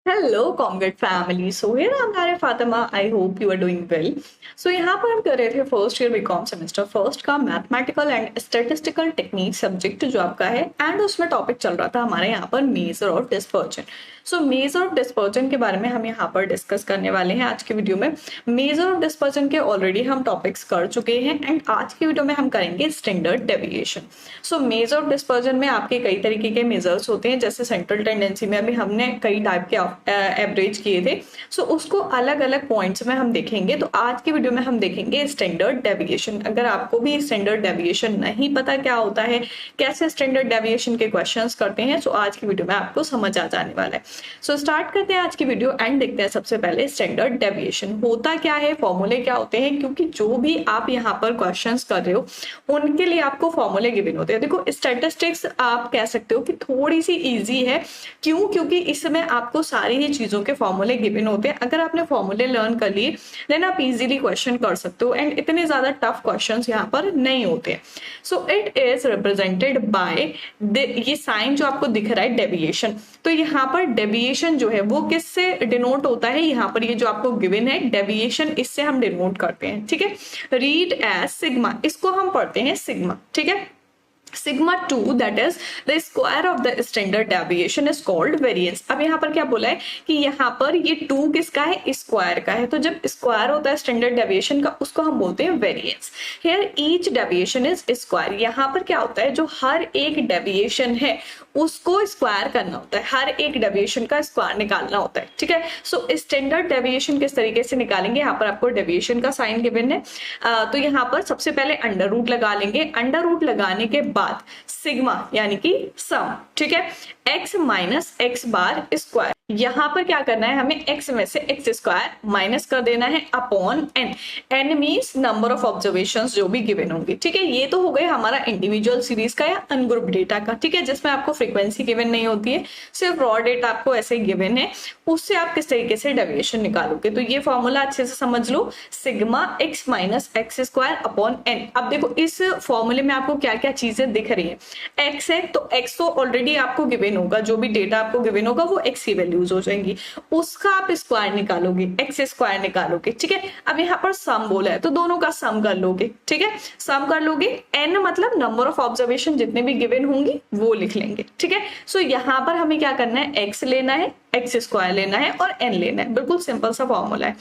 Hello Comgate family. So here I am Nare Fatima. I hope you are doing well. So यहाँ पर हम कर रहे थे first year BCom semester first का mathematical and statistical technique subject जो आपका है, एंड उसमें टॉपिक चल रहा था हमारे यहाँ पर मेजर और डिस्पर्जन। सो मेजर और डिस्पर्जन के बारे में हम यहाँ पर डिस्कस करने वाले हैं आज की वीडियो में। मेजर और डिस्पर्जन के ऑलरेडी हम टॉपिक्स कर चुके हैं एंड आज की वीडियो में हम करेंगे स्टैंडर्ड डेविएशन। सो मेजर और डिस्पर्जन में आपके कई तरीके के मेजर्स होते हैं, जैसे सेंट्रल टेंडेंसी में अभी हमने कई टाइप के एवरेज किए थे। सो उसको अलग अलग पॉइंट्स में हम देखेंगे। तो आज की वीडियो में हम देखेंगे स्टैंडर्ड डेविएशन। अगर आपको भी स्टैंडर्ड डेविएशन नहीं पता क्या होता है, कैसे स्टैंडर्ड डेविएशन के क्वेश्चंस करते हैं, सो आज की वीडियो में आपको समझ आ जाने वाला है। सो स्टार्ट करते हैं आज की वीडियो एंड देखते हैं सबसे पहले स्टैंडर्ड डेविएशन होता क्या है, फॉर्मूले क्या होते हैं। क्योंकि जो भी आप यहाँ पर क्वेश्चंस कर रहे हो उनके लिए आपको फॉर्मूले गिवन होते हैं। देखो स्टैटिस्टिक्स आप कह सकते हो कि थोड़ी सी इजी है। क्यों? क्योंकि इसमें आपको सारी ही चीजों के फॉर्मूले गिवन होते हैं। अगर आपने फॉर्मूले लर्न कर लिए देन आप इजीली क्वेश्चन कर सकते हो एंड इतने ज्यादा टफ क्वेश्चंस यहाँ पर नहीं होते। So it is represented by ये साइन जो आपको दिख रहा है डेविएशन। तो यहाँ पर डेविएशन जो है वो किससे डिनोट होता है, यहाँ पर ये जो आपको गिवन है डेविएशन, इससे हम डिनोट करते हैं। ठीक है, रीड एज सिग्मा, इसको हम पढ़ते हैं सिग्मा। ठीक है, sigma 2 that is the square of the standard deviation is called variance. अब यहाँ पर क्या बोला है कि यहाँ पर ये 2 किसका है, स्क्वायर का है। तो जब स्क्वायर होता है स्टैंडर्ड डेविएशन का उसको हम बोलते हैं variance. Hear each deviation is square. यहाँ पर क्या होता है, जो हर एक डेविएशन है उसको स्क्वायर करना होता है, हर एक डेविएशन का स्क्वायर निकालना होता है। ठीक है, सो स्टैंडर्ड डेविएशन किस तरीके से निकालेंगे, यहाँ पर आपको डेविएशन का साइन गिवन है। तो यहाँ पर सबसे पहले अंडर रूट लगा लेंगे। अंडर रूट लगाने के बाद सिग्मा यानी कि सम। ठीक है, x minus x bar square, यहां पर क्या करना है, हमें x में से एक्स स्क्वायर माइनस कर देना है upon n। n means number of observations जो भी गिवन होंगे। ठीक है, ये तो हो गए हमारा इंडिविजुअल सीरीज का या अनग्रुप डेटा का। ठीक है, जिसमें आपको फ्रीक्वेंसी गिवन नहीं होती है, सिर्फ रॉ डेटा आपको ऐसे ही गिवन है, उससे आप किस तरीके से डेविएशन निकालोगे। तो ये फॉर्मूला अच्छे से समझ लो, sigma x minus x square upon n। अब देखो इस फॉर्मूले में आपको क्या क्या चीजें दिख रही है। x है तो x तो ऑलरेडी आपको गिवन होगा, जो भी डेटा आपको गिवन होगा वो x की वैल्यूज हो जाएंगी, उसका आप स्क्वायर निकालोगे, एक्स स्क्वायर निकालोगे। ठीक है, अब यहाँ पर सम बोला है तो दोनों का सम कर लोगे। ठीक है, सम कर लोगे, n मतलब नंबर ऑफ ऑब्जर्वेशन जितने भी गिवन होंगी वो लिख लेंगे। ठीक है, सो यहाँ पर हमें क्या करना है, x लेना है, एक्स स्क्वायर लेना है और n लेना है। बिल्कुल सिंपल सा फॉर्मूला है।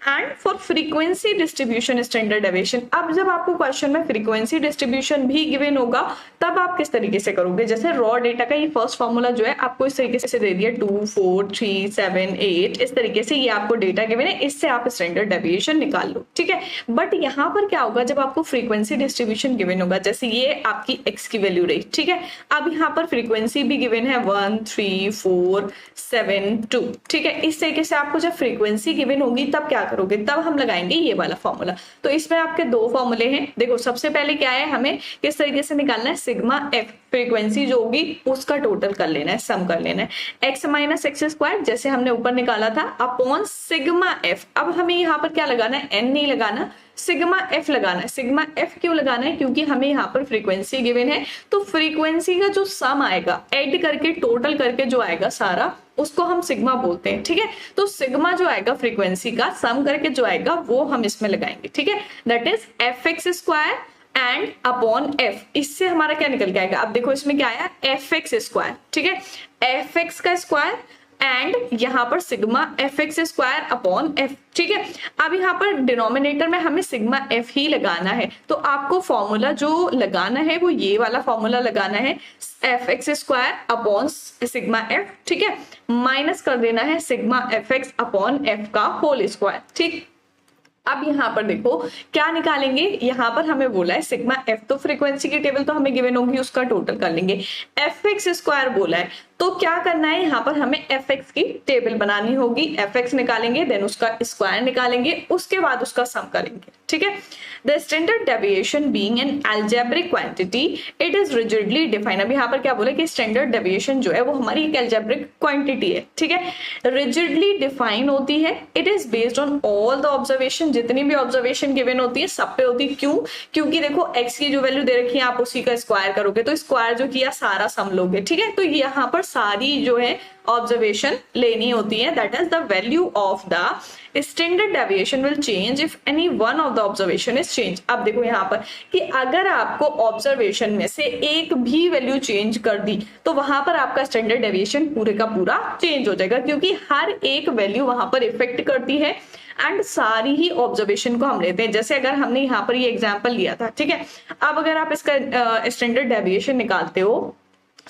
And for frequency distribution standard deviation, अब जब आपको क्वेश्चन में फ्रीक्वेंसी डिस्ट्रीब्यूशन भी गिवन होगा तब आप किस तरीके से करोगे। जैसे रॉ डेटा का ये फर्स्ट फॉर्मूला जो है आपको इस तरीके से दे दिया 2 4 3 7 8, इस तरीके से ये आपको डेटा गिवन है, इससे आप स्टैंडर्ड डेविएशन निकाल लो। ठीक है, बट यहाँ पर क्या होगा, जब आपको फ्रीक्वेंसी डिस्ट्रीब्यूशन गिवन होगा, जैसे ये आपकी x की वैल्यू रही। ठीक है, अब यहाँ पर फ्रीक्वेंसी भी गिवन है 1 3 4 7 2। ठीक है, इस तरीके से आपको जब फ्रीक्वेंसी गिवन होगी तब क्या करोगे, तब हम लगाएंगे ये वाला फॉर्मूला। तो इसमें आपके दो फॉर्मूले हैं। देखो सबसे पहले क्या है, हमें किस तरीके से निकालना है, सिग्मा f फ्रीक्वेंसी जो होगी उसका टोटल कर लेना है, सम कर लेना है, x माइनस एक्स स्क्वायर जैसे हमने ऊपर निकाला था अपॉन सिग्मा f। अब हमें यहाँ पर क्या लगाना है, n नहीं लगाना, सिग्मा f लगाना है। सिग्मा f क्यों लगाना है, क्योंकि हमें यहाँ पर फ्रीक्वेंसी गिवन है, तो फ्रीक्वेंसी का जो सम आएगा ऐड करके टोटल करके जो आएगा सारा, उसको हम सिग्मा बोलते हैं। ठीक है, तो सिग्मा जो आएगा फ्रीक्वेंसी का सम करके जो आएगा वो हम इसमें लगाएंगे। ठीक है, that is F x square and upon F. इससे हमारा क्या निकल के आएगा, अब देखो इसमें क्या आया, एफ एक्स स्क्वायर। ठीक है, एफ एक्स का स्क्वायर एंड यहाँ पर sigma F x square upon F. ठीक है, अब यहाँ पर डिनोमिनेटर में हमें सिग्मा एफ ही लगाना है, तो आपको फॉर्मूला जो लगाना है वो ये वाला फॉर्मूला लगाना है, F x square upon sigma f. ठीक है, माइनस कर देना है sigma F x upon F का होल स्क्वायर। ठीक, अब यहाँ पर देखो क्या निकालेंगे, यहाँ पर हमें बोला है सिग्मा एफ, तो फ्रीक्वेंसी की टेबल तो हमें गिवन होगी, उसका टोटल कर लेंगे। एफ एक्स स्क्वायर बोला है तो क्या करना है, यहाँ पर हमें एफ एक्स की टेबल बनानी होगी, एफ एक्स निकालेंगे देन उसका स्क्वायर निकालेंगे, उसके बाद उसका सम करेंगे। ठीक है, the standard deviation being an algebraic quantity it is rigidly defined. अब यहाँ पर क्या बोला कि स्टैंडर्ड डेविएशन जो है वो हमारी एक अलजेब्रिक क्वांटिटी है। ठीक है, रिजिडली डिफाइन होती है, it is based on all the observation, जितनी भी ऑब्जर्वेशन गिवन होती है सब पे होती है। क्यों? क्योंकि देखो x की जो वैल्यू दे रखी है आप उसी का स्क्वायर करोगे, तो स्क्वायर जो किया सारा सम लोगे। ठीक है, तो यहाँ पर सारी जो है ऑब्जर्वेशन लेनी होती है। That is the value of the standard deviation will change if any one of the observation is change. अब देखो यहाँ पर कि अगर आपको ऑब्जर्वेशन में से एक भी वैल्यू चेंज कर दी तो वहां पर आपका स्टैंडर्ड डेविएशन पूरे का पूरा चेंज हो जाएगा, क्योंकि हर एक वैल्यू वहां पर इफेक्ट करती है एंड सारी ही ऑब्जर्वेशन को हम लेते हैं। जैसे अगर हमने यहाँ पर ये एग्जांपल लिया था, ठीक है, अब अगर आप इसका स्टैंडर्ड डेविएशन निकालते हो,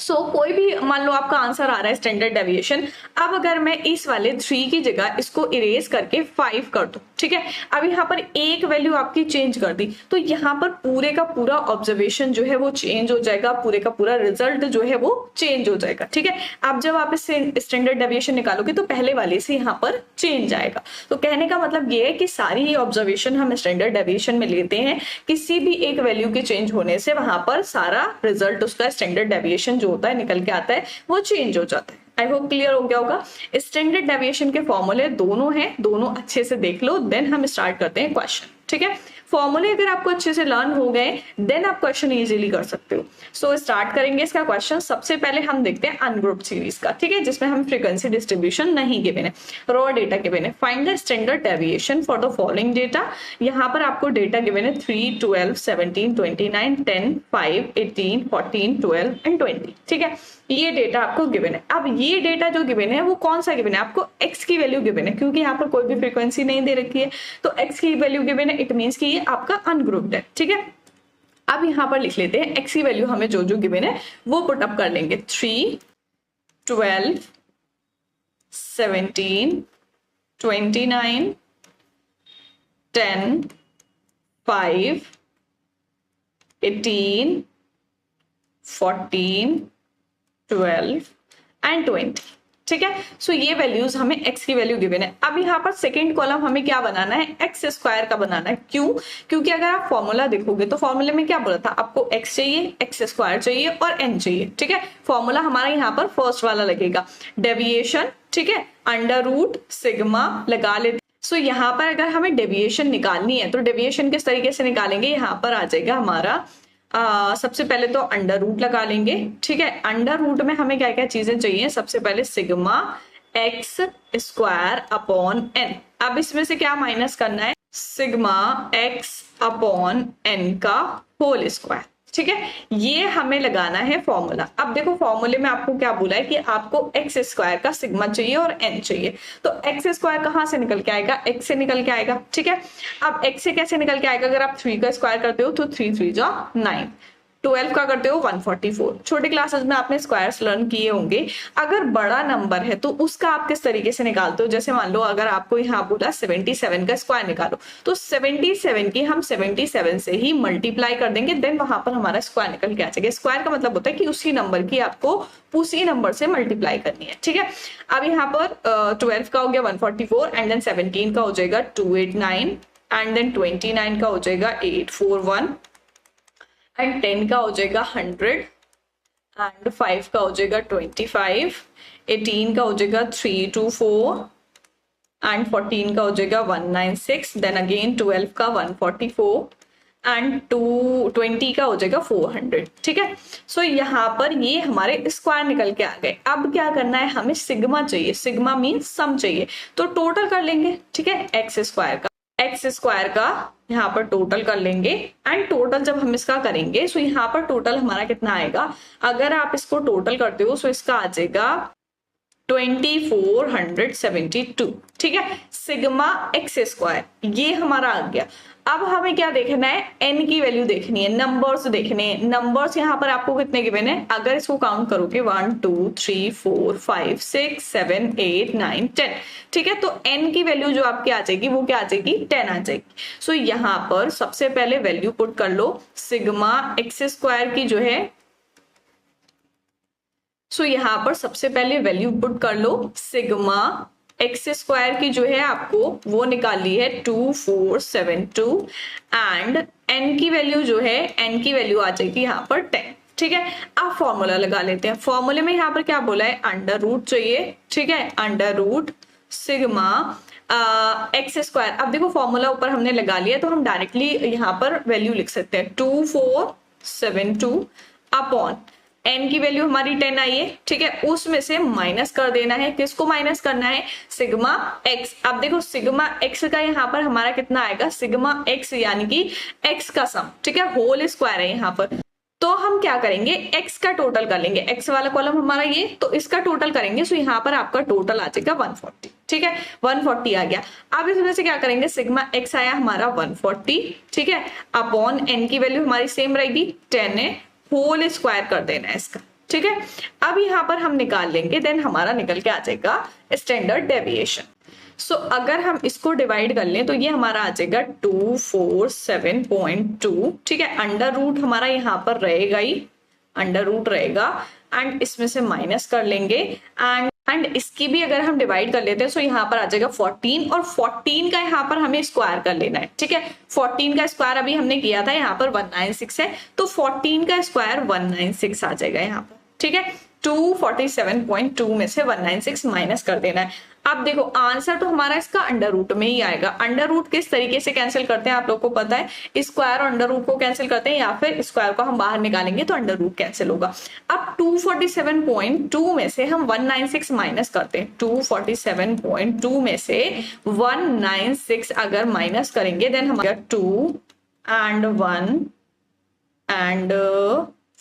कोई भी मान लो आपका आंसर आ रहा है स्टैंडर्ड डेविएशन, अब अगर मैं इस वाले 3 की जगह इसको इरेज करके 5 कर दूं, ठीक है, अब यहाँ पर एक वैल्यू आपकी चेंज कर दी तो यहाँ पर पूरे का पूरा ऑब्जर्वेशन जो है वो चेंज हो जाएगा, पूरे का पूरा रिजल्ट जो है वो चेंज हो जाएगा, ठीक है। अब जब आप इससे स्टैंडर्ड डेविएशन निकालोगे तो पहले वाले से यहाँ पर चेंज आएगा। तो कहने का मतलब ये है कि सारी ही ऑब्जर्वेशन हम स्टैंडर्ड डेविएशन में लेते हैं, किसी भी एक वैल्यू के चेंज होने से वहां पर सारा रिजल्ट उसका स्टैंडर्ड डेविएशन जो होता है निकल के आता है वो चेंज हो जाता है। आई होप क्लियर हो गया होगा। स्टैंडर्ड डेविएशन के फॉर्मूले दोनों हैं, दोनों अच्छे से देख लो, देन हम स्टार्ट करते हैं क्वेश्चन, ठीक है। फॉर्मूले अगर आपको अच्छे से लर्न हो गए देन आप क्वेश्चन इजीली कर सकते हो। सो स्टार्ट करेंगे इसका क्वेश्चन। सबसे पहले हम देखते हैं अनग्रुप सीरीज का, ठीक है, जिसमें हम फ्रीक्वेंसी डिस्ट्रीब्यूशन नहीं गिवन है, रॉ डेटा गिवन है। Find the standard deviation for the following data. यहाँ पर आपको डेटा गिवन है 3, 12, 17, 29, 10, 5, 18, 14, 12 एंड 20, ठीक है, ये डेटा आपको गिवन है। अब ये डेटा जो गिवन है वो कौन सा गिवन है, आपको x की वैल्यू गिवन है, क्योंकि यहाँ पर कोई भी फ्रीक्वेंसी नहीं दे रखी है तो x की वैल्यू गिवन है, इट मींस कि ये आपका अनग्रुप्ड है, ठीक है। अब यहाँ पर लिख लेते हैं x की वैल्यू हमें जो जो गिवन है वो पुट अप कर लेंगे। 3, 12, 17, 29, 10, 5, 18, 14, 12 एंड 20, ठीक है। सो ये वैल्यूज हमें x की वैल्यू गिवन है। अब यहाँ पर सेकंड कॉलम हमें क्या बनाना है, एक्स स्क्वायर का बनाना है। क्यों? क्योंकि अगर आप फॉर्मूला देखोगे तो फॉर्मूले में क्या बोला था, आपको x चाहिए, एक्स स्क्वायर चाहिए और n चाहिए, ठीक है। फॉर्मूला हमारा यहाँ पर फर्स्ट वाला लगेगा, डेविएशन, ठीक है, अंडर रूट सिग्मा लगा लेते। सो यहाँ पर अगर हमें डेविएशन निकालनी है तो डेविएशन किस तरीके से निकालेंगे, यहाँ पर आ जाएगा हमारा सबसे पहले तो अंडर रूट लगा लेंगे, ठीक है। अंडर रूट में हमें क्या क्या चीजें चाहिए, सबसे पहले sigma x square upon n. अब इसमें से क्या माइनस करना है, सिग्मा एक्स अपॉन एन का होल स्क्वायर, ठीक है, ये हमें लगाना है फॉर्मूला। अब देखो फॉर्मूले में आपको क्या बोला है कि आपको एक्स स्क्वायर का सिग्मा चाहिए और एन चाहिए, तो एक्स स्क्वायर कहाँ से निकल के आएगा, एक्स से निकल के आएगा, ठीक है। अब एक्स से कैसे निकल के आएगा, अगर आप 3 का स्क्वायर करते हो तो 3 3 जा 9, 12 का करते हो 144। छोटे क्लासेस में आपने स्क्वायर्स लर्न किए होंगे। अगर बड़ा नंबर है तो उसका आप किस तरीके से निकालते हो, जैसे मान लो अगर आपको यहाँ बोला 77 का स्क्वायर निकालो तो 77 की हम 77 से ही मल्टीप्लाई कर देंगे, देन वहां पर हमारा स्क्वायर निकल के आ जाएगा। स्क्वायर का मतलब होता है कि उसी नंबर की आपको उसी नंबर से मल्टीप्लाई करनी है, ठीक है। अब यहाँ पर 12 का हो गया 144 एंड देन 17 का हो जाएगा 289 एंड देन 29 का हो जाएगा 841 एंड 10 का हो जाएगा 100 एंड 5 का हो जाएगा 25, 18 का हो जाएगा 324 एंड 14 का हो जाएगा 196, देन अगेन 12 का 144 एंड 20 का हो जाएगा 400, ठीक है। सो यहाँ पर ये हमारे स्क्वायर निकल के आ गए। अब क्या करना है, हमें सिग्मा चाहिए, सिग्मा मीन्स सम चाहिए, तो टोटल कर लेंगे, ठीक है, एक्स स्क्वायर का यहाँ पर टोटल कर लेंगे एंड टोटल जब हम इसका करेंगे सो यहाँ पर टोटल हमारा कितना आएगा, अगर आप इसको टोटल करते हो सो इसका आ जाएगा 2472, ठीक है। सिग्मा एक्स स्क्वायर ये हमारा आ गया। अब हमें क्या देखना है, एन की वैल्यू देखनी है, नंबर्स देखने हैं। नंबर्स यहाँ पर आपको कितने गिवन है, अगर इसको काउंट करोगे 1 2 3 4 5 6 7 8 9 10, ठीक है। तो एन की वैल्यू जो आपकी आ जाएगी वो क्या आ जाएगी, 10 आ जाएगी। सो यहाँ पर सबसे पहले वैल्यू पुट कर लो, सिग्मा एक्स स्क्वायर की जो है, सो यहाँ पर सबसे पहले वैल्यू पुट कर लो, सिग्मा एक्स स्क्वायर की जो है आपको वो निकाली है 2472 एंड एन की वैल्यू जो है, एन की वैल्यू आ जाएगी यहाँ पर 10, ठीक है। अब फॉर्मूला लगा लेते हैं। फॉर्मूले में यहाँ पर क्या बोला है, अंडर रूट चाहिए, ठीक है, under root sigma x square. अब देखो फॉर्मूला ऊपर हमने लगा लिया तो हम डायरेक्टली यहाँ पर वैल्यू लिख सकते हैं 2472 अपॉन n की वैल्यू हमारी 10 आई है, ठीक है, उसमें से माइनस कर देना है, किसको माइनस करना है, सिग्मा x। अब देखो सिग्मा x का यहाँ पर हमारा कितना आएगा, सिग्मा x यानी कि x का सम, ठीक है, होल स्क्वायर है यहाँ पर। तो हम क्या करेंगे, x का टोटल कर लेंगे, x वाला कॉलम हमारा ये, तो इसका टोटल करेंगे, सो यहाँ पर आपका टोटल आ जाएगा 140, ठीक है, 140 आ गया। अब इसमें से क्या करेंगे, सिग्मा x आया हमारा 140, ठीक है, अपॉन n की वैल्यू हमारी सेम रहेगी 10 है, होल स्क्वायर कर देना है इसका, ठीक है। अब यहाँ पर हम निकाल लेंगे, देन हमारा निकल के आ जाएगा स्टैंडर्ड डेविएशन। सो अगर हम इसको डिवाइड कर लें तो ये हमारा आ जाएगा 247.2, ठीक है, अंडर रूट हमारा यहाँ पर रहेगा ही, अंडर रूट रहेगा, एंड इसमें से माइनस कर लेंगे, एंड इसकी भी अगर हम डिवाइड कर लेते हैं तो यहाँ पर आ जाएगा 14, और 14 का यहाँ पर हमें स्क्वायर कर लेना है, ठीक है। 14 का स्क्वायर अभी हमने किया था, यहाँ पर 196 है, तो 14 का स्क्वायर 196 आ जाएगा यहाँ पर, ठीक है। 247.2 में से 196 माइनस कर देना है। अब देखो आंसर तो हमारा इसका अंडर रूट में ही आएगा। अंडर रूट किस तरीके से कैंसिल करते हैं आप लोग को पता है, स्क्वायर और अंडर रूट को कैंसिल करते हैं, या फिर स्क्वायर को हम बाहर निकालेंगे तो अंडर रूट कैंसिल होगा। अब 247.2 में से हम 196 माइनस करते हैं, 247.2 में से 196 अगर माइनस करेंगे देन हमारा 2 and 1 and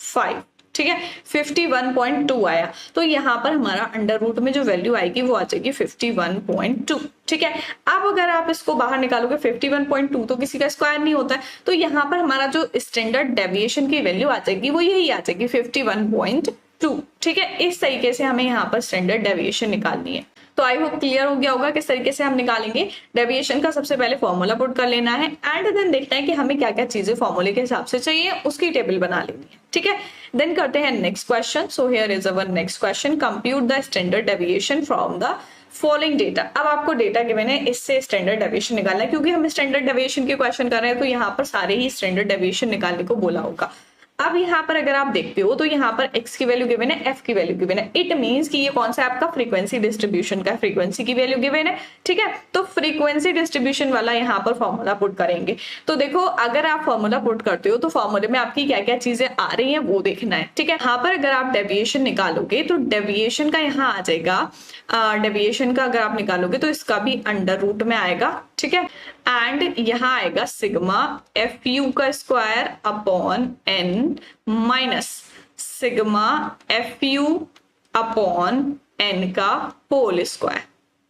5, ठीक है, 51.2 आया। तो यहाँ पर हमारा अंडर रूट में जो वैल्यू आएगी वो आ जाएगी 51.2, ठीक है। अब अगर आप इसको बाहर निकालोगे 51.2 तो किसी का स्क्वायर नहीं होता है, तो यहाँ पर हमारा जो स्टैंडर्ड डेविएशन की वैल्यू आ जाएगी वो यही आ जाएगी 51.2, ठीक है। इस तरीके से हमें यहाँ पर स्टैंडर्ड डेविएशन निकालनी है। तो आई होप क्लियर हो गया होगा किस तरीके से हम निकालेंगे डेविएशन का। सबसे पहले फॉर्मूला पुट कर लेना है, एंड देन देखना है कि हमें क्या क्या चीजें फॉर्मूले के हिसाब से चाहिए, उसकी टेबल बना लेनी है, ठीक है। देन करते हैं next question. So here is our next question, compute the standard deviation from the following data. अब आपको डेटा गिवन है, इससे स्टैंडर्ड डेविएशन निकालना है, क्योंकि हम स्टैंडर्ड डेविएशन के क्वेश्चन कर रहे हैं तो यहाँ पर सारे ही स्टैंडर्ड डेविएशन निकालने को बोला होगा। अब यहाँ पर अगर आप देखते हो तो यहाँ पर x की वैल्यू गिवन है, f की वैल्यू गिवन है, इट मींस कि ये कौन सा आपका फ्रीक्वेंसी डिस्ट्रीब्यूशन का, फ्रीक्वेंसी की वैल्यू गिवन है, ठीक है। तो फ्रीक्वेंसी डिस्ट्रीब्यूशन वाला यहाँ पर फॉर्मूला पुट करेंगे। तो देखो अगर आप फॉर्मूला पुट करते हो तो फॉर्मूले में आपकी क्या क्या चीजें आ रही है वो देखना है, ठीक है। यहाँ पर अगर आप डेविएशन निकालोगे तो डेविएशन का यहाँ आ जाएगा, डेविएशन का अगर आप निकालोगे तो इसका भी अंडर रूट में आएगा, ठीक है, एंड यहाँ आएगा सिग्मा एफ यू का square upon n minus sigma f u upon n का होल स्क्वायर,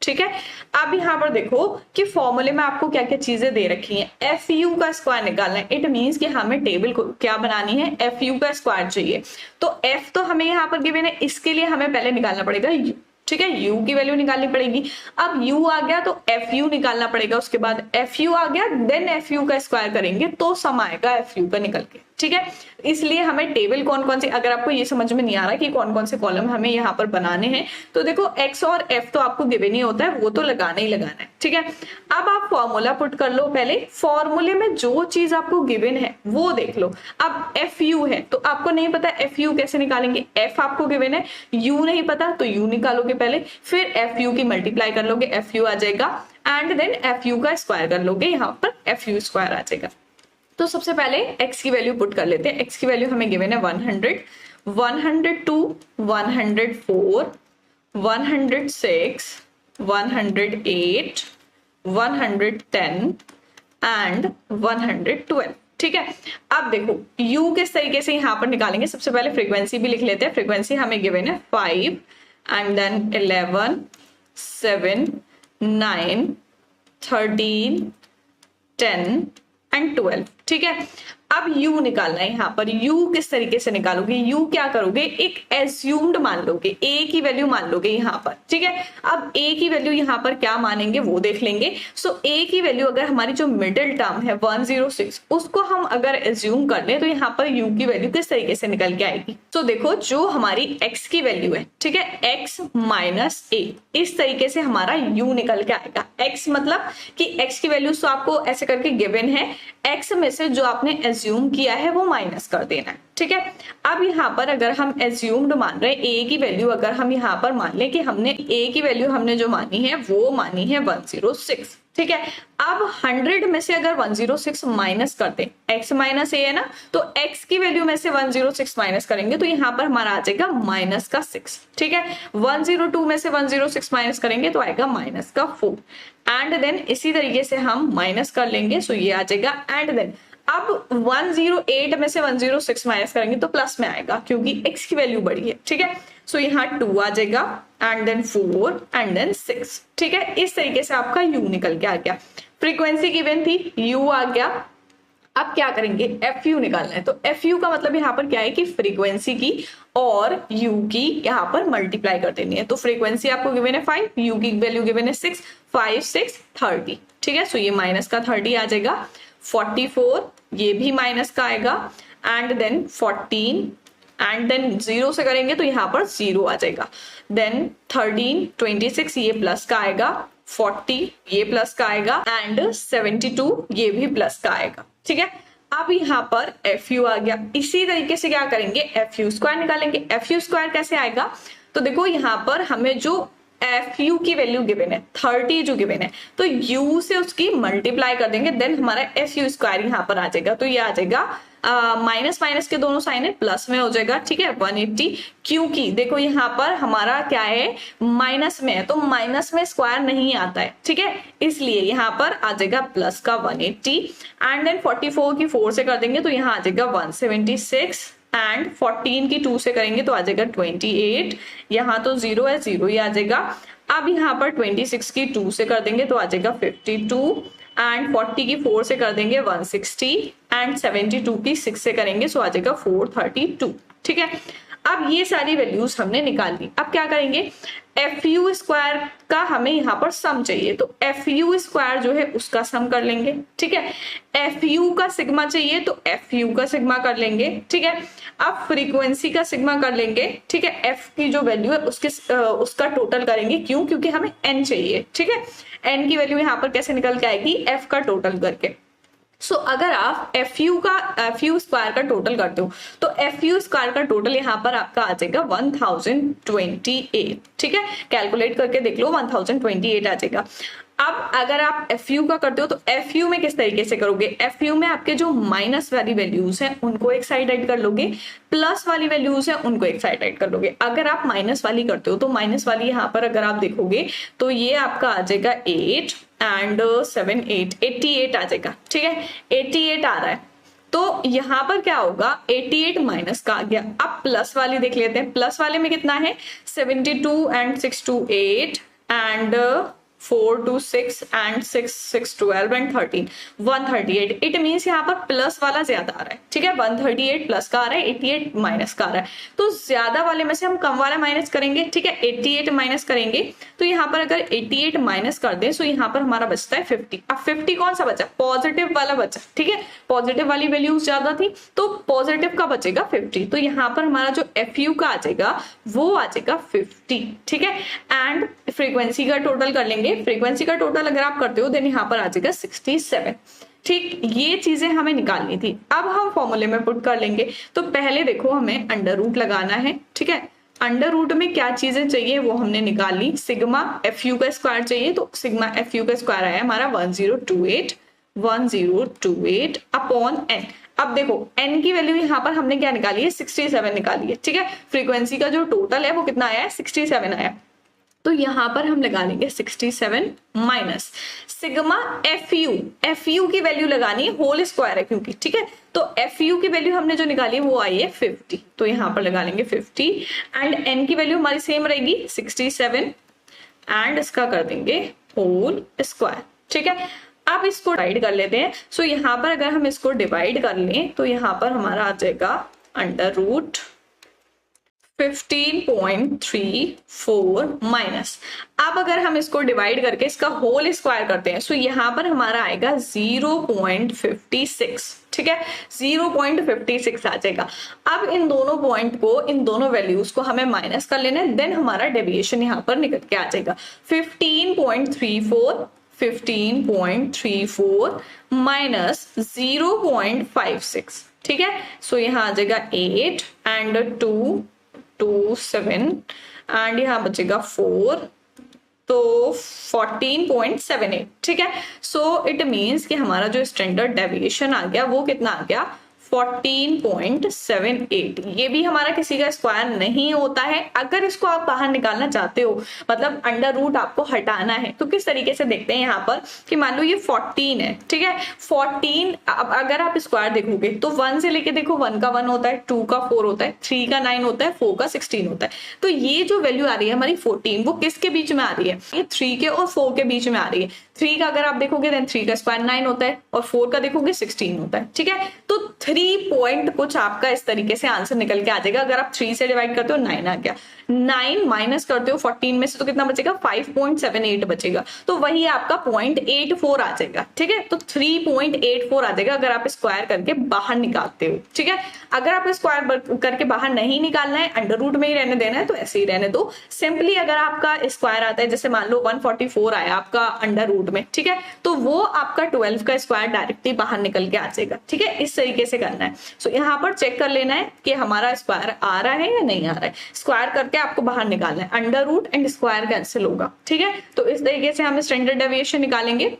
ठीक है। अब यहाँ पर देखो कि फॉर्मूले में आपको क्या क्या चीजें दे रखी हैं, एफ यू का स्क्वायर निकालना है, इट मींस कि हमें टेबल को क्या बनानी है, एफ यू का स्क्वायर चाहिए। तो एफ तो हमें यहाँ पर गिवन है, इसके लिए हमें पहले निकालना पड़ेगा यू, ठीक है, u की वैल्यू निकालनी पड़ेगी। अब u आ गया तो fu निकालना पड़ेगा, उसके बाद fu आ गया देन fu का स्क्वायर करेंगे तो सम आएगा fu का निकल के, ठीक है। इसलिए हमें टेबल कौन कौन से, अगर आपको ये समझ में नहीं आ रहा कि कौन कौन से कॉलम हमें यहाँ पर बनाने हैं तो देखो x और f तो आपको गिवन ही होता है, वो तो लगाना ही लगाना है, ठीक है। अब आप फॉर्मूला पुट कर लो, पहले फॉर्मूले में जो चीज आपको गिवन है वो देख लो। अब fu है तो आपको नहीं पता fu कैसे निकालेंगे, f आपको गिवन है, u नहीं पता तो u निकालोगे पहले, फिर fu की मल्टीप्लाई कर लोगे, fu आ जाएगा, एंड देन fu का स्क्वायर कर लोगे, यहाँ पर fu स्क्वायर आ जाएगा। तो सबसे पहले x की वैल्यू पुट कर लेते हैं। x की वैल्यू हमें गिवन है 100, 102, 104, 106, 108, 110 एंड 112, ठीक है। अब देखो u किस तरीके से यहाँ पर निकालेंगे, सबसे पहले फ्रीक्वेंसी भी लिख लेते हैं। फ्रीक्वेंसी हमें गिवन है 5 एंड देन 11, 7, 9, 13, 10 एंड 12, ठीक है। अब u निकालना है, यहाँ पर u किस तरीके से निकालोगे, u क्या करोगे, एक एज्यूम्ड मान लोगे, a की वैल्यू मान लोगे यहाँ पर, ठीक है। अब a की वैल्यू यहाँ पर क्या मानेंगे वो देख लेंगे। सो a की वैल्यू अगर हमारी जो मिडिल टर्म है 106 उसको हम अगर एज्यूम कर ले तो यहाँ पर u की वैल्यू किस तरीके से निकल के आएगी। तो देखो जो हमारी x की वैल्यू है, ठीक है, x माइनस a, इस तरीके से हमारा u निकल के आएगा। x मतलब कि x की वैल्यू तो आपको ऐसे करके गिवन है, x में से जो आपने एज्यूम किया है वो माइनस कर देना है, ठीक है। अब यहाँ पर अगर हम एज्यूम्ड मान रहे हैं ए की वैल्यू, अगर हम यहाँ पर मान लें कि हमने ए की वैल्यू हमने जो मानी है वो मानी है 106, ठीक है। अब 100 में से अगर 106 माइनस करते हैं, x माइनस ए है ना, तो x की वैल्यू में से 106 माइनस करेंगे तो यहाँ पर हमारा आ जाएगा माइनस का 6, ठीक है। 102 में से 106 माइनस करेंगे तो आएगा माइनस का 4, एंड देन इसी तरीके से हम माइनस कर लेंगे, सो ये आ जाएगा। एंड देन अब 108 में से 106 माइनस करेंगे तो प्लस में आएगा क्योंकि x की वैल्यू बड़ी है, ठीक है। सो यहाँ 2 आ जाएगा एंड देन 4 एंड देन 6, ठीक है। इस तरीके से आपका u निकल के आ गया। फ्रीक्वेंसी गिवन थी, u आ गया। अब क्या करेंगे, FU निकालना है। तो FU का मतलब यहाँ पर क्या है कि फ्रीक्वेंसी की और u की यहाँ पर मल्टीप्लाई कर देनी है। तो फ्रीक्वेंसी आपको गिवन है 5, u की वैल्यू गिवन है 6, 5 6 30, ठीक है। सो ये माइनस का 30 आ जाएगा। 44 ये भी माइनस का आएगा, एंड देन 14 एंड देन 0 से करेंगे तो यहाँ पर 0 आ जाएगा। देन 13 26 ये प्लस का आएगा, 40 ये प्लस का आएगा, एंड 72 ये भी प्लस का आएगा, ठीक है। अब यहाँ पर FU आ गया। इसी तरीके से क्या करेंगे, FU स्क्वायर निकालेंगे। FU स्क्वायर कैसे आएगा, तो देखो यहाँ पर हमें जो FU की वैल्यू गिवन है 30 जो गिवन है, तो U से उसकी मल्टीप्लाई कर देंगे, देन हमारा FU स्क्वायर यहाँ पर आ जाएगा। तो ये आ जाएगा माइनस माइनस के दोनों साइन है, प्लस में हो जाएगा, ठीक है 180। क्योंकि देखो यहाँ पर हमारा क्या है, माइनस में है, तो माइनस में स्क्वायर नहीं आता है, ठीक है, इसलिए यहाँ पर आ जाएगा प्लस का 180। एंड देन 44 की 4 से कर देंगे तो यहाँ आ जाएगा 176, एंड 14 की 2 से करेंगे तो आ जाएगा 28। यहाँ तो 0 है, 0 ही आ जाएगा। अब यहाँ पर 26 की 2 से कर देंगे तो आ जाएगा 52, एंड 40 की 4 से कर देंगे 160, एंड 72 की 6 से करेंगे सो आ जाएगा 432, ठीक है। अब ये सारी वैल्यूज हमने निकाल ली। अब क्या करेंगे, FU स्क्वायर का हमें यहाँ पर सम चाहिए, तो FU स्क्वायर जो है उसका सम कर लेंगे, ठीक है। FU का सिग्मा चाहिए तो FU का सिग्मा कर लेंगे, ठीक है। अब फ्रीक्वेंसी का सिग्मा कर लेंगे, ठीक है। F की जो वैल्यू है उसका टोटल करेंगे, क्यों, क्योंकि हमें N चाहिए, ठीक है। N की वैल्यू यहाँ पर कैसे निकल के आएगी, F का टोटल करके। सो अगर आप FU स्क्वायर का टोटल करते हो तो FU स्क्वायर का टोटल यहाँ पर आपका आ जाएगा 1028, ठीक है। कैलकुलेट करके देख लो, 1028 आ जाएगा। अब अगर आप FU का करते हो तो FU में किस तरीके से करोगे, FU में आपके जो माइनस वाली वैल्यूज हैं उनको एक साइड ऐड कर लोगे, प्लस वाली वैल्यूज हैं उनको एक साइड ऐड कर लोगे। अगर आप माइनस वाली करते हो तो माइनस वाली यहाँ पर अगर आप देखोगे तो ये आपका आ जाएगा 8 एंड 7 8 88 आ जाएगा, ठीक है। 88 आ रहा है तो यहाँ पर क्या होगा, 88 माइनस का आ गया। अब प्लस वाली देख लेते हैं, प्लस वाले में कितना है 72 and 6 2 8 and 4 2 6 and 6 6 12 and 13 138। It means यहाँ पर प्लस वाला ज्यादा आ रहा है, ठीक है। 138 प्लस का आ रहा है, 88 माइनस का आ रहा है, तो ज्यादा वाले में से हम कम वाला माइनस करेंगे, ठीक है। 88 माइनस करेंगे तो यहाँ पर अगर 88 माइनस कर दें तो यहाँ पर हमारा बचता है 50। अब 50 कौन सा बचा, पॉजिटिव वाला बचा, ठीक है। पॉजिटिव वाली वैल्यूज ज्यादा थी तो पॉजिटिव का बचेगा 50, तो यहाँ पर हमारा जो FU का आ जाएगा वो आ जाएगा 50, ठीक है। एंड फ्रीक्वेंसी का टोटल कर लेंगे, फ्रीक्वेंसी का टोटल अगर आप करते हो देन यहाँ पर आ जाएगा 67, ठीक। ये चीजें हमें निकालनी थी। अब हम फॉर्मूले में पुट कर लेंगे। तो पहले देखो हमें अंडर रूट लगाना है, ठीक है। अंडर रूट में क्या चीजें चाहिए वो हमने निकाल ली। सिग्मा FU का स्क्वायर चाहिए तो सिग्मा FU का स्क्वायर आया हमारा 1028 अपॉन n। अब देखो n की वैल्यू यहाँ पर हमने क्या निकाली है, 67 निकाली है, ठीक है। फ्रीक्वेंसी का जो टोटल है वो कितना आया है, 67 आया। तो यहाँ पर हम लगा लेंगे 67 माइनस सिग्मा FU की वैल्यू लगानी है, होल स्क्वायर है क्योंकि, ठीक है। तो FU की वैल्यू हमने जो निकाली है वो आई है 50, तो यहाँ पर लगा लेंगे 50 एंड n की वैल्यू हमारी सेम रहेगी 67 एंड इसका कर देंगे होल स्क्वायर, ठीक है। अब इसको डिवाइड कर लेते हैं। सो यहाँ पर अगर हम इसको डिवाइड कर लें तो यहाँ पर हमारा आ जाएगा अंडर रूट 15.34 माइनस। अब अगर हम इसको डिवाइड करके इसका होल स्क्वायर करते हैं सो यहाँ पर हमारा आएगा 0.56, ठीक है। 0.56 आ जाएगा। अब इन दोनों पॉइंट को, इन दोनों वैल्यूज को हमें माइनस कर लेना है, देन हमारा डेविएशन यहाँ पर निकल के आ जाएगा 15.34 15.34 माइनस 0.56, ठीक है। सो यहाँ आ जाएगा 8 एंड 2 2 7 एंड यहाँ बचेगा 4, तो 14.78, ठीक है। सो इट मीन्स कि हमारा जो स्टैंडर्ड डेविएशन आ गया वो कितना आ गया 14.78। ये भी हमारा किसी का स्क्वायर नहीं होता है। अगर इसको आप बाहर निकालना चाहते हो, मतलब अंडर रूट आपको हटाना है, तो किस तरीके से देखते हैं यहाँ पर कि मान लो ये 14 है, ठीक है। 14 अब अगर आप स्क्वायर देखोगे तो 1 से लेके देखो, 1 का 1 होता है, 2 का 4 होता है, 3 का 9 होता है, 4 का 16 होता है। तो ये जो वैल्यू आ रही है हमारी 14, वो किसके बीच में आ रही है? ये 3 के और 4 के बीच में आ रही है। 3 का अगर आप देखोगे देन 3 का स्क्वायर 9 होता है और 4 का देखोगे 16 होता है, ठीक है। तो 3 पॉइंट कुछ आपका इस तरीके से आंसर निकल के आ जाएगा। अगर आप 3 से डिवाइड करते हो 9 आ गया, 9 माइनस करते हो 14 में से तो कितना बचेगा 5.78 बचेगा, तो वही आपका 0.84 आ जाएगा, ठीक है। तो 3.84 आ जाएगा अगर आप स्क्वायर करके बाहर निकालते हो, ठीक है। अगर आप स्क्वायर करके बाहर नहीं निकालना है, अंडर रूट में ही रहने देना है, तो ऐसे ही रहने दो। सिंपली अगर आपका स्क्वायर आता है, जैसे मान लो 144 आया आपका अंडर रूट में, ठीक है, तो वो आपका 12 का स्क्वायर डायरेक्टली बाहर निकल के आ जाएगा, ठीक है। इस तरीके से करना है। सो यहाँ पर चेक कर लेना है कि हमारा स्क्वायर आ रहा है या नहीं आ रहा है। स्क्वायर करके आपको बाहर निकालना है, under root and square cancel होगा, ठीक है। तो इस तरीके से हम स्टैंडर्ड डेविएशन निकालेंगे।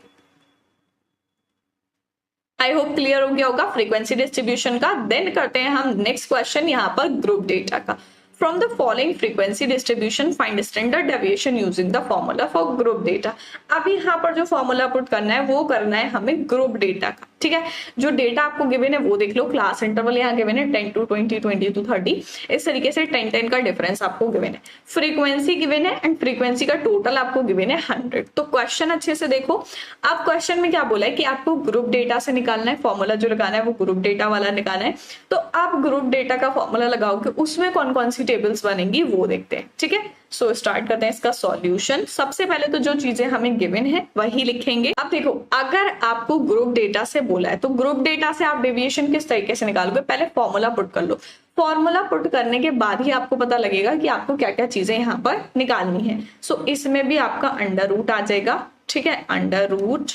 आई होप क्लियर हो गया होगा फ्रीक्वेंसी डिस्ट्रीब्यूशन का। देन करते हैं हम नेक्स्ट क्वेश्चन यहाँ पर ग्रुप डेटा का। From the following frequency distribution, find standard deviation using the formula for group data. अब यहाँ पर जो फॉर्मूला पुट करना है वो करना है हमें ग्रुप डेटा का, ठीक है। जो डेटा आपको गिवन है वो देख लो। क्लास इंटरवल यहाँ गिवन है 10 to 20, 20 to 30, इस तरीके से 10 का डिफरेंस आपको गिवन है। फ्रीक्वेंसी गिवन है एंड फ्रीक्वेंसी का टोटल आपको गिवन है 100। तो क्वेश्चन अच्छे से देखो। अब क्वेश्चन में क्या बोला है कि आपको ग्रुप डेटा से निकालना है, फॉर्मूला जो लगाना है वो ग्रुप डेटा वाला निकालना है। तो आप ग्रुप डेटा का फॉर्मूला लगाओगे, उसमें कौन कौन सी टेबल्स बनेंगी वो देखते हैं, ठीक है। सो स्टार्ट करते हैं इसका सॉल्यूशन। सबसे पहले तो जो चीजें हमें गिवन है वही लिखेंगे। अब देखो, अगर आपको ग्रुप डेटा से बोला है तो ग्रुप डेटा से आप डेविएशन किस तरीके से निकालोगे? पहले फॉर्मूला पुट कर लो। फॉर्मूला पुट करने के बाद ही आपको पता लगेगा कि आपको क्या क्या चीजें यहाँ पर निकालनी है। सो इसमें भी आपका अंडर रूट आ जाएगा, ठीक है। Under root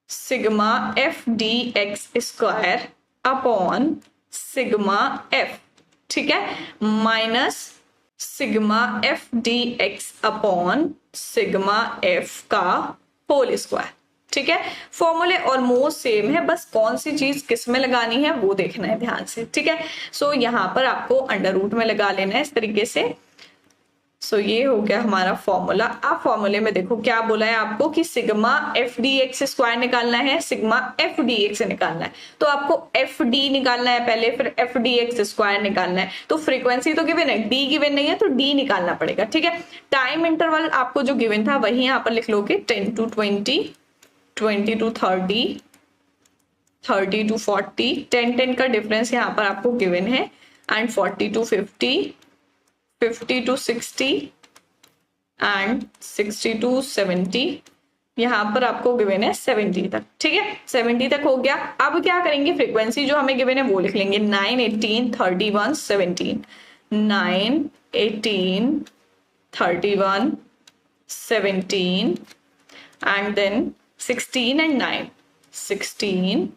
sigma f d x square upon sigma f, ठीक है, minus sigma f d x upon sigma f का होल स्क्वायर, ठीक है। फॉर्मूले ऑलमोस्ट सेम है, बस कौन सी चीज किस में लगानी है वो देखना है ध्यान से, ठीक है। सो यहाँ पर आपको अंडर रूट में लगा लेना है इस तरीके से। सो ये हो गया हमारा फॉर्मूला। अब फॉर्मूले में देखो क्या बोला है आपको कि sigma f d x square निकालना है, सिग्मा एफ डी एक्स निकालना है। तो आपको एफ डी निकालना है पहले, फिर एफ डी एक्स स्क्वायर निकालना है। तो फ्रीक्वेंसी तो गिवन है, डी गिवन नहीं है तो डी निकालना पड़ेगा, ठीक है। टाइम इंटरवल आपको जो गिवन था वही यहाँ पर लिख लोगे, 10 to 20, 20 to 30, 30 to 40, 10 का डिफरेंस यहाँ पर आपको गिवन है, and 40 to 50, 50 to 60 and 60 to 70, यहाँ पर आपको गिवन है 70 तक, ठीक है। 70 तक हो गया। अब क्या करेंगे, फ्रीक्वेंसी जो हमें गिवन है वो लिख लेंगे, 9, 18, 31, 17, 9, 18, 31, 17 एंड देन 16 एंड 9, 16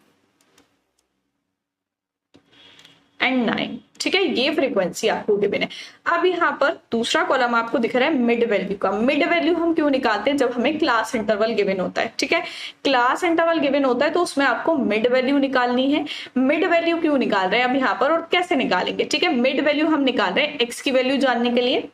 एंड 9, ठीक है। ये फ्रीक्वेंसी आपको गिवन है। अब यहाँ पर दूसरा कॉलम आपको दिख रहा है मिड वैल्यू का। मिड वैल्यू हम क्यों निकालते हैं? जब हमें क्लास इंटरवल गिवन होता है, ठीक है। क्लास इंटरवल गिवन होता है तो उसमें आपको मिड वैल्यू निकालनी है। मिड वैल्यू क्यों निकाल रहे हैं अब यहाँ पर और कैसे निकालेंगे, ठीक है। मिड वैल्यू हम निकाल रहे हैं एक्स की वैल्यू जानने के लिए।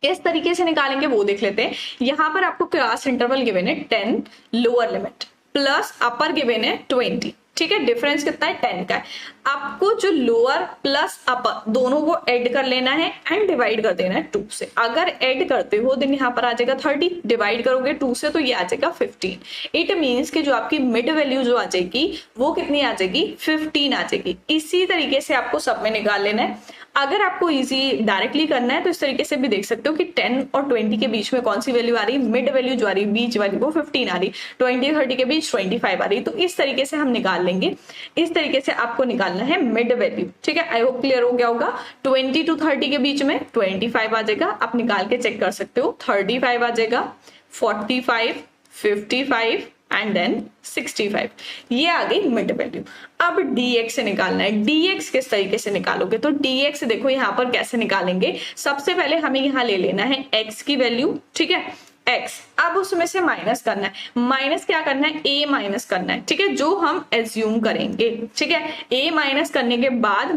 इस तरीके से निकालेंगे वो देख लेते हैं। यहाँ पर आपको क्लास इंटरवल गिवन है 10, लोअर लिमिट प्लस अपर गिवन है 20, ठीक है। डिफरेंस कितना है? 10 का है। आपको जो लोअर प्लस अपर दोनों को ऐड कर लेना है एंड डिवाइड कर देना है 2 से। अगर ऐड करते हो तो यहाँ पर आ जाएगा 30, डिवाइड करोगे 2 से तो ये आ जाएगा 15। इट मीन्स कि जो आपकी मिड वैल्यू जो आ जाएगी वो कितनी आ जाएगी? 15 आ जाएगी। इसी तरीके से आपको सब में निकाल लेना है। अगर आपको इजी डायरेक्टली करना है तो इस तरीके से भी देख सकते हो कि 10 और 20 के बीच में कौन सी वैल्यू आ रही है, मिड वैल्यू जो आ रही है बीच वाली वो 15 आ रही, 20 30 के बीच 25 आ रही। तो इस तरीके से हम निकाल लेंगे। इस तरीके से आपको निकालना है मिड वैल्यू, ठीक है। आई होप क्लियर हो गया होगा। 20 to 30 के बीच में 25 आ जाएगा, आप निकाल के चेक कर सकते हो। 35 आ जाएगा, 45, 55 एंड देन 65, ये आ गई मिड वैल्यू। अब dx से निकालना है। dx किस तरीके से निकालोगे, तो dx देखो यहाँ पर कैसे निकालेंगे। सबसे पहले हमें यहाँ ले लेना है x की वैल्यू, ठीक है, x। अब उसमें से माइनस करना है। माइनस क्या करना है, a माइनस करना है, ठीक है, जो हम एज्यूम करेंगे, ठीक है। a माइनस करने के बाद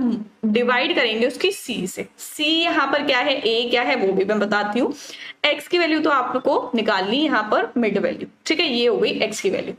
डिवाइड करेंगे उसकी c से। c यहाँ पर क्या है, a क्या है वो भी मैं बताती हूँ। x की वैल्यू तो आपको निकालनी यहाँ पर मिड वैल्यू, ठीक है, ये हो गई x की वैल्यू।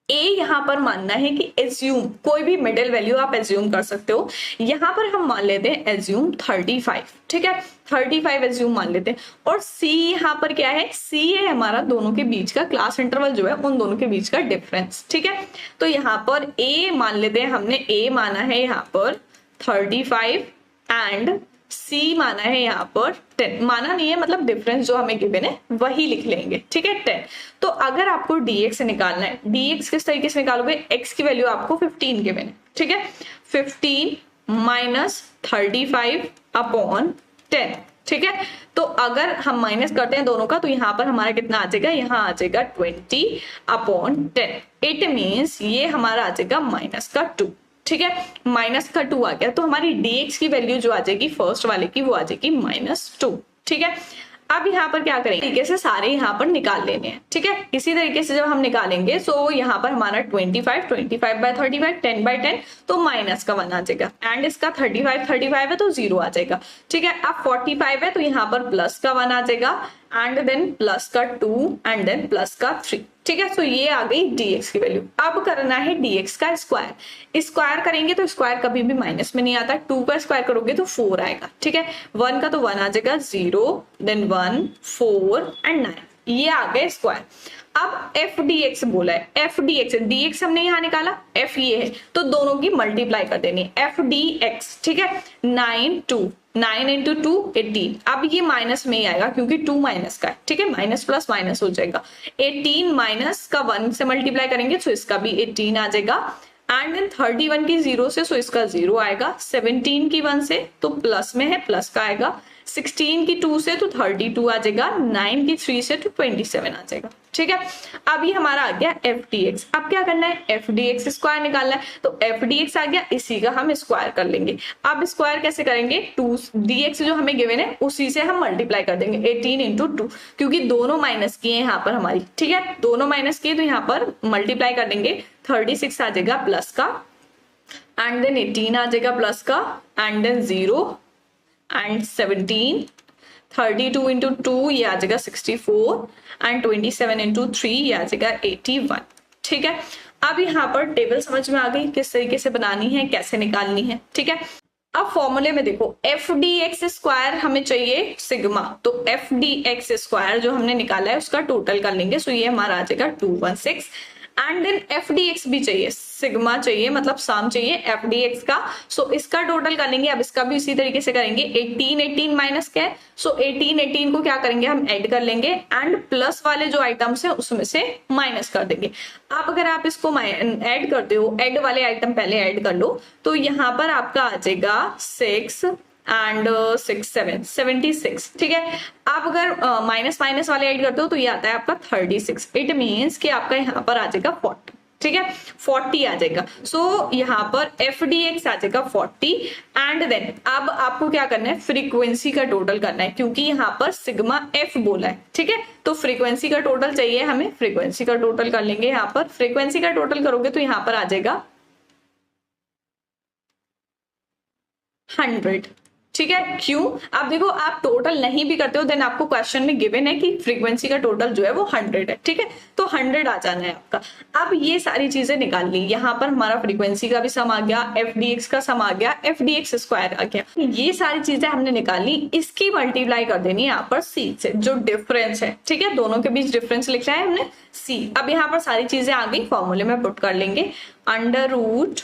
ए यहाँ पर मानना है कि एज्यूम, कोई भी मिडिल वैल्यू आप एज्यूम कर सकते हो। यहाँ पर हम मान लेते हैं एज्यूम 35, ठीक है, 35 एज्यूम मान लेते हैं। और सी यहाँ पर क्या है, सी है हमारा दोनों के बीच का क्लास इंटरवल जो है, उन दोनों के बीच का डिफरेंस, ठीक है। तो यहाँ पर ए मान लेते हैं, हमने ए माना है यहाँ पर 35 एंड सी माना है यहाँ पर 10, माना नहीं है मतलब डिफरेंस जो हमें गिवन है वही लिख लेंगे, ठीक है, 10। तो अगर आपको dx निकालना है, dx किस तरीके से निकालोगे, x की वैल्यू आपको 15 गिवन है, ठीक है, 15 माइनस 35 अपॉन 10, ठीक है। तो अगर हम माइनस करते हैं दोनों का तो यहाँ पर हमारा कितना आ जाएगा, यहाँ आ जाएगा 20 अपॉन 10। इट मीन्स ये हमारा आ जाएगा माइनस का 2, ठीक है, माइनस का 2 आ गया। तो हमारी dx की वैल्यू जो आ जाएगी फर्स्ट वाले की वो आ जाएगी -2, ठीक है। अब यहाँ पर क्या करेंगे, तरीके से सारे यहाँ पर निकाल लेने हैं, ठीक है। इसी तरीके से जब हम निकालेंगे तो यहाँ पर हमारा 25 बाय 35 10 बाय 10 तो माइनस का 1 आ जाएगा, एंड इसका 35 है तो 0 आ जाएगा, ठीक है। अब 45 है तो यहाँ पर प्लस का 1 आ जाएगा, एंड देन प्लस का 2 एंड देन प्लस का 3, ठीक है। सो ये आ गई dx की वैल्यू। अब करना है dx का स्क्वायर। स्क्वायर करेंगे तो स्क्वायर कभी भी माइनस में नहीं आता, 2 का स्क्वायर करोगे तो 4 आएगा, ठीक है। 1 का तो 1 आ जाएगा, 0 देन 1 4 एंड 9, ये आ गए स्क्वायर। अब एफ डी एक्स बोला है, F d x, D x हमने यहाँ निकाला, एफ ये है तो दोनों की मल्टीप्लाई कर देनी है, एफ डी एक्स, ठीक है। 9 इंटू 2 18, अब ये माइनस में ही आएगा क्योंकि 2 माइनस का है, ठीक है, माइनस प्लस माइनस हो जाएगा। 18 माइनस का 1 से मल्टीप्लाई करेंगे तो इसका भी 18 आ जाएगा, एंड देन 31 की 0 से सो इसका 0 आएगा, 17 की 1 से तो प्लस में है प्लस का आएगा, 16 की 2 से तो 32 आ जाएगा, 9 की 3 से तो 27 आ जाएगा, ठीक है। अब ये हमारा आ गया एफ डी एक्स। अब क्या करना है, एफ डी एक्स स्क्वायर निकालना है, तो एफ डी एक्स आ गया, इसी का हम स्क्वायर कर लेंगे। अब स्क्वायर कैसे करेंगे, 2 डी एक्स जो हमें गिवन है उसी से हम मल्टीप्लाई कर देंगे, 18 इंटू 2, क्योंकि दोनों माइनस किए यहाँ पर हमारी, ठीक है, दोनों माइनस किए तो यहाँ पर मल्टीप्लाई कर देंगे, 36 आ जाएगा प्लस का, एंड देन 18 आ जाएगा प्लस का, एंड देन 0 एंड 17, 32 इंटू 2 ये आ जाएगा 64, एंड 27 इंटू 3 ये आ जाएगा 81, ठीक है। अब यहाँ पर टेबल समझ में आ गई किस तरीके से बनानी है, कैसे निकालनी है, ठीक है। अब फॉर्मूले में देखो, एफ डी एक्स स्क्वायर हमें चाहिए सिग्मा, तो एफ डी एक्स स्क्वायर जो हमने निकाला है उसका टोटल कर लेंगे, सो ये हमारा आ जाएगा 216, and then f d x भी चाहिए, सिग्मा चाहिए मतलब सम चाहिए एफ डी एक्स का, सो इसका टोटल कर लेंगे। अब इसका भी इसी तरीके से करेंगे, 18 माइनस क्या है, सो 18 को क्या करेंगे हम ऐड कर लेंगे, एंड प्लस वाले जो आइटम्स है उसमें से माइनस कर देंगे। अब अगर आप इसको ऐड करते हो, ऐड वाले आइटम पहले ऐड कर लो, तो यहाँ पर आपका आ जाएगा 6 एंड 6 7 76, ठीक है। आप अगर माइनस माइनस वाले ऐड करते हो तो ये आता है आपका 36, इट मीन्स कि आपका यहाँ पर आ जाएगा 40, ठीक है, 40 आ जाएगा। सो यहाँ पर एफ डी एक्स आ जाएगा 40, एंड देन अब आपको क्या करना है, फ्रीक्वेंसी का टोटल करना है, क्योंकि यहाँ पर सिग्मा एफ बोला है, ठीक है, तो फ्रीक्वेंसी का टोटल चाहिए हमें, फ्रीक्वेंसी का टोटल कर लेंगे। यहाँ पर फ्रीक्वेंसी का टोटल करोगे तो यहाँ पर आ जाएगा 100, ठीक है। क्यों, अब देखो आप टोटल नहीं भी करते हो देन आपको क्वेश्चन में गिवन है कि फ्रीक्वेंसी का टोटल जो है वो 100 है, ठीक है, तो 100 आ जाना है आपका। अब ये सारी चीजें निकाल ली, यहाँ पर हमारा फ्रीक्वेंसी का भी सम आ गया, एफ डी एक्स का सम आ गया, एफ डी एक्स स्क्वायर आ गया, ये सारी चीजें हमने निकाली, इसकी मल्टीप्लाई कर देनी है यहाँ पर सी से, जो डिफरेंस है, ठीक है, दोनों के बीच डिफरेंस लिखना है हमने सी। अब यहाँ पर सारी चीजें आ गई, फॉर्मूले में पुट कर लेंगे, अंडर रूट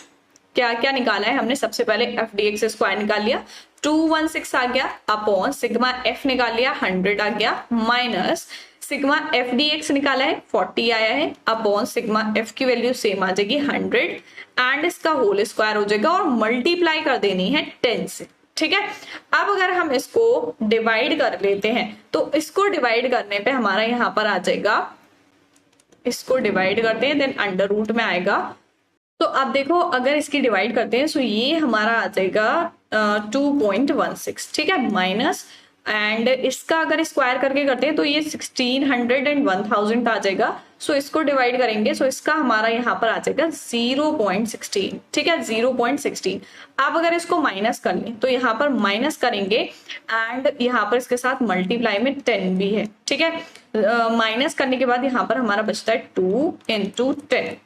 क्या क्या निकाला है हमने, सबसे पहले एफ डी एक्स स्क्वायर निकाल लिया, 216 आ गया, अपॉन सिग्मा एफ निकाल लिया 100 आ गया, minus sigma f d x निकाला है 40 आया है, अपॉन सिग्मा एफ की वैल्यू सेम आ जाएगी 100, एंड इसका होल स्क्वायर हो जाएगा, और मल्टीप्लाई कर देनी है 10 से, ठीक है। अब अगर हम इसको डिवाइड कर लेते हैं तो इसको डिवाइड करने पे हमारा यहाँ पर आ जाएगा इसको डिवाइड करते हैं, देन अंडर रूट में आएगा। तो अब देखो अगर इसकी डिवाइड करते हैं तो ये हमारा आ जाएगा 2.16, ठीक है, माइनस, एंड इसका अगर स्क्वायर करके करते हैं तो ये 1600 एंड 1000 आ जाएगा। सो इसको डिवाइड करेंगे, सो इसका हमारा यहाँ पर आ जाएगा 0.16, ठीक है, 0.16। अब अगर इसको माइनस कर लें तो यहाँ पर माइनस करेंगे एंड यहाँ पर इसके साथ मल्टीप्लाई में 10 भी है, ठीक है। माइनस करने के बाद यहाँ पर हमारा बचता है 2 into 10।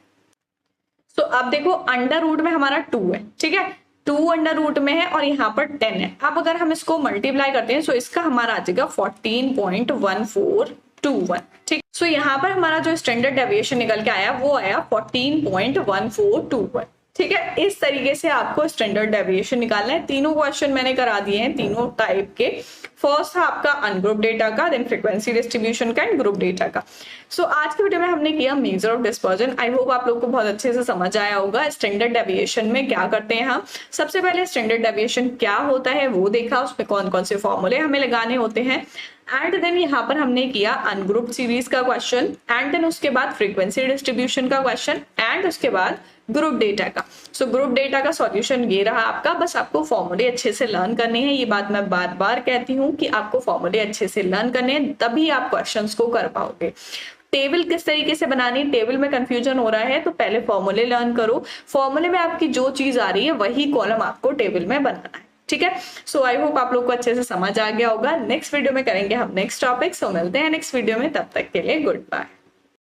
तो अब देखो अंडर रूट में हमारा 2 है, ठीक है, 2 अंडर रूट में है और यहाँ पर 10 है। अब अगर हम इसको मल्टीप्लाई करते हैं तो इसका हमारा आ जाएगा 14.1421, ठीक। सो यहाँ पर हमारा जो स्टैंडर्ड डेविएशन निकल के आया वो आया 14.1421, ठीक है। इस तरीके से आपको स्टैंडर्ड डेविएशन निकालना है। तीनों क्वेश्चन मैंने करा दिए हैं, तीनों टाइप के। फर्स्ट था आपका अनग्रुप डेटा का, देन फ्रीक्वेंसी डिस्ट्रीब्यूशन का एंड ग्रुप डेटा का। सो आज की वीडियो में हमने किया measure of dispersion. I hope आप लोग को बहुत अच्छे से समझ आया होगा स्टैंडर्ड डेविएशन में क्या करते हैं हम। सबसे पहले स्टैंडर्ड डेविएशन क्या होता है वो देखा, उसमें कौन कौन से फॉर्मूले हमें लगाने होते हैं, एंड देन यहाँ पर हमने किया अनग्रुप सीरीज का क्वेश्चन, एंड देन उसके बाद फ्रीक्वेंसी डिस्ट्रीब्यूशन का क्वेश्चन, एंड उसके बाद ग्रुप डेटा का। सो ग्रुप डेटा का सॉल्यूशन ये रहा आपका। बस आपको फॉर्मूले अच्छे से लर्न करने हैं, ये बात मैं बार बार कहती हूँ कि आपको फॉर्मूले अच्छे से लर्न करने हैं, तभी आप क्वेश्चंस को कर पाओगे। टेबल किस तरीके से बनानी, टेबल में कंफ्यूजन हो रहा है तो पहले फॉर्मूले लर्न करो। फॉर्मूले में आपकी जो चीज आ रही है वही कॉलम आपको टेबल में बनाना है, ठीक है। सो आई होप आप लोग को अच्छे से समझ आ गया होगा। नेक्स्ट वीडियो में करेंगे हम नेक्स्ट टॉपिक। सो मिलते हैं नेक्स्ट वीडियो में, तब तक के लिए गुड बाय।